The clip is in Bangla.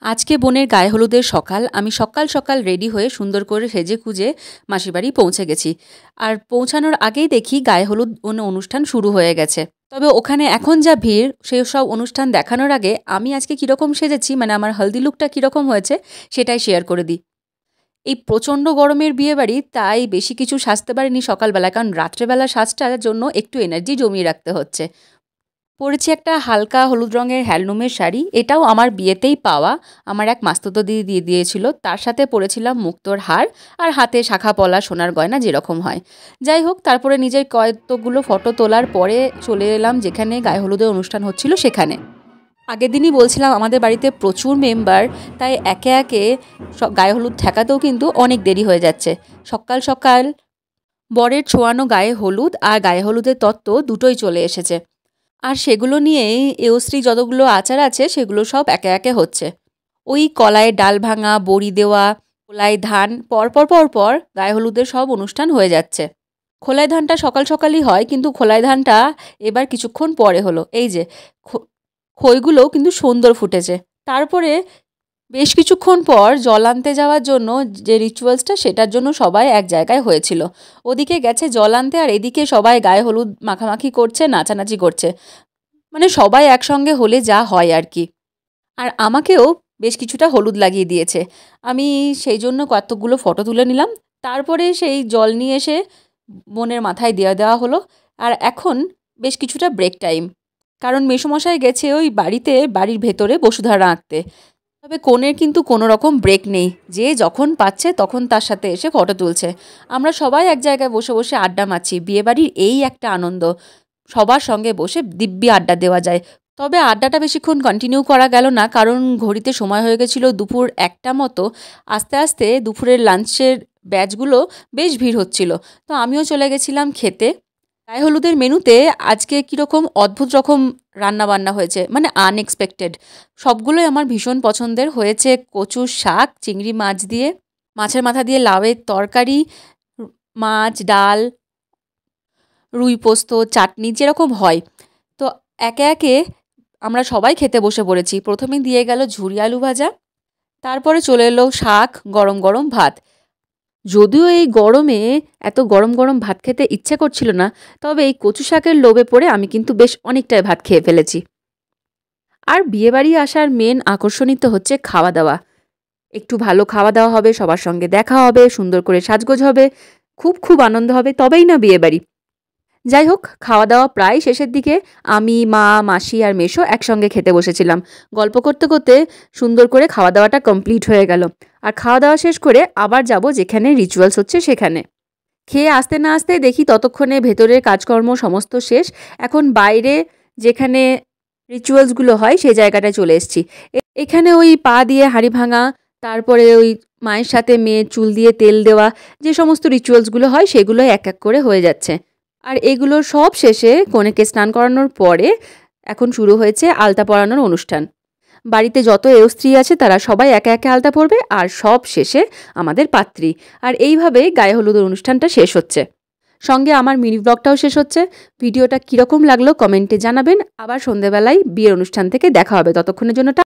আজকে বোনের গায়ে হলুদের সকাল। আমি সকাল সকাল রেডি হয়ে সুন্দর করে সেজে গুজে মাসির বাড়ি পৌঁছে গেছি। আর পৌঁছানোর আগেই দেখি গায়ে হলুদ অনুষ্ঠান শুরু হয়ে গেছে। তবে ওখানে এখন যা ভিড়, সেই সব অনুষ্ঠান দেখানোর আগে আমি আজকে কীরকম সেজেছি, মানে আমার হলদি লুকটা কীরকম হয়েছে সেটাই শেয়ার করে দিই। এই প্রচণ্ড গরমের বিয়েবাড়ি, তাই বেশি কিছু সাজতে পারিনি সকালবেলা, কারণ রাত্রেবেলা সাজটার জন্য একটু এনার্জি জমিয়ে রাখতে হচ্ছে। পরেছি একটা হালকা হলুদ রঙের হ্যান্ডলুমের শাড়ি। এটাও আমার বিয়েতেই পাওয়া, আমার এক মাস্তুতো দিদি দিয়ে দিয়েছিল। তার সাথে পরেছিলাম মুক্তোর হার আর হাতে শাখা পলা সোনার গয়না যেরকম হয়। যাই হোক, তারপরে নিজের কয়েকগুলো ফটো তোলার পরে চলে এলাম যেখানে গায়ে হলুদের অনুষ্ঠান হচ্ছিল সেখানে। আগের দিনই বলছিলাম আমাদের বাড়িতে প্রচুর মেম্বার, তাই একে একে গায়ে হলুদ ঠেকাতেও কিন্তু অনেক দেরি হয়ে যাচ্ছে। সকাল সকাল বরের ছোঁয়ানো গায়ে হলুদ আর গায়ে হলুদের তত্ত্ব দুটোই চলে এসেছে। আর সেগুলো নিয়েই এওশ্রী যতগুলো আচার আছে সেগুলো সব একে একে হচ্ছে। ওই কলায় ডাল ভাঙা, বড়ি দেওয়া, খোলায় ধান, পরপর পরপর গায়ে হলুদের সব অনুষ্ঠান হয়ে যাচ্ছে। খোলায় ধানটা সকাল সকালই হয়, কিন্তু খোলায় ধানটা এবার কিছুক্ষণ পরে হলো। এই যে খইগুলোও কিন্তু সুন্দর ফুটেছে। তারপরে বেশ কিছুক্ষণ পর জল আনতে যাওয়ার জন্য যে রিচুয়ালসটা, সেটার জন্য সবাই এক জায়গায় হয়েছিল। ওদিকে গেছে জল আনতে, আর এদিকে সবাই গায়ে হলুদ মাখামাখি করছে, নাচানাচি করছে। মানে সবাই একসঙ্গে হলে যা হয় আর কি। আর আমাকেও বেশ কিছুটা হলুদ লাগিয়ে দিয়েছে। আমি সেই জন্য কতগুলো ফটো তুলে নিলাম। তারপরে সেই জল নিয়ে এসে বোনের মাথায় দেওয়া হলো। আর এখন বেশ কিছুটা ব্রেক টাইম, কারণ মেসোমশাই গেছে ওই বাড়ির ভেতরে বসুধারা আঁকতে। তবে কনের কিন্তু কোনো রকম ব্রেক নেই, যে যখন পাচ্ছে তখন তার সাথে এসে ফটো তুলছে। আমরা সবাই এক জায়গায় বসে বসে আড্ডা মারছি। বিয়েবাড়ির এই একটা আনন্দ, সবার সঙ্গে বসে দিব্যি আড্ডা দেওয়া যায়। তবে আড্ডাটা বেশিক্ষণ কন্টিনিউ করা গেল না, কারণ ঘড়িতে সময় হয়ে গেছিলো দুপুর 1টা মতো। আস্তে আস্তে দুপুরের লাঞ্চের ব্যাচগুলো বেশ ভিড় হচ্ছিল, তো আমিও চলে গেছিলাম খেতে। গায়ে হলুদের মেনুতে আজকে কীরকম অদ্ভুত রকম রান্নাবান্না হয়েছে, মানে আনএক্সপেক্টেড। সবগুলোই আমার ভীষণ পছন্দের হয়েছে। কচুর শাক চিংড়ি মাছ দিয়ে, মাছের মাথা দিয়ে লাউয়ের তরকারি, মাছ, ডাল, রুই পোস্ত, চাটনি যেরকম হয়। তো একে একে আমরা সবাই খেতে বসে পড়েছি। প্রথমে দিয়ে গেল ঝুরি আলু ভাজা, তারপরে চলে এলো শাক, গরম গরম ভাত। যদিও এই গরমে এত গরম গরম ভাত খেতে ইচ্ছে করছিল না, তবে এই কচু শাকের লোভে পড়ে আমি কিন্তু বেশ অনেকটাই ভাত খেয়ে ফেলেছি। আর বিয়েবাড়ি আসার মেন আকর্ষণই তো হচ্ছে খাওয়া দাওয়া। একটু ভালো খাওয়া দাওয়া হবে, সবার সঙ্গে দেখা হবে, সুন্দর করে সাজগোজ হবে, খুব খুব আনন্দ হবে, তবেই না বিয়েবাড়ি। যাই হোক, খাওয়া দাওয়া প্রায় শেষের দিকে। আমি, মা, মাসি আর মেসো একসঙ্গে খেতে বসেছিলাম। গল্প করতে করতে সুন্দর করে খাওয়া দাওয়াটা কমপ্লিট হয়ে গেল। আর খাওয়া দাওয়া শেষ করে আবার যাব যেখানে রিচুয়ালস হচ্ছে সেখানে। খেয়ে আসতে না আসতে দেখি ততক্ষণে ভেতরের কাজকর্ম সমস্ত শেষ। এখন বাইরে যেখানে রিচুয়ালসগুলো হয় সেই জায়গাটায় চলে এসেছি। এখানে ওই পা দিয়ে হাঁড়ি ভাঙা, তারপরে ওই মায়ের সাথে মেয়ের চুল দিয়ে তেল দেওয়া, যে সমস্ত রিচুয়ালসগুলো হয় সেগুলো এক এক করে হয়ে যাচ্ছে। আর এগুলো সব শেষে কনেকে স্নান করানোর পরে এখন শুরু হয়েছে আলতা পরানোর অনুষ্ঠান। বাড়িতে যত এওস্ত্রী আছে তারা সবাই একে একে আলতা পরবে, আর সব শেষে আমাদের পাত্রী। আর এইভাবেই গায়ে হলুদের অনুষ্ঠানটা শেষ হচ্ছে। সঙ্গে আমার মিনি ব্লগটাও শেষ হচ্ছে। ভিডিওটা কীরকম লাগলো কমেন্টে জানাবেন। আবার সন্ধেবেলায় বিয়ের অনুষ্ঠান থেকে দেখা হবে। ততক্ষণের জন্য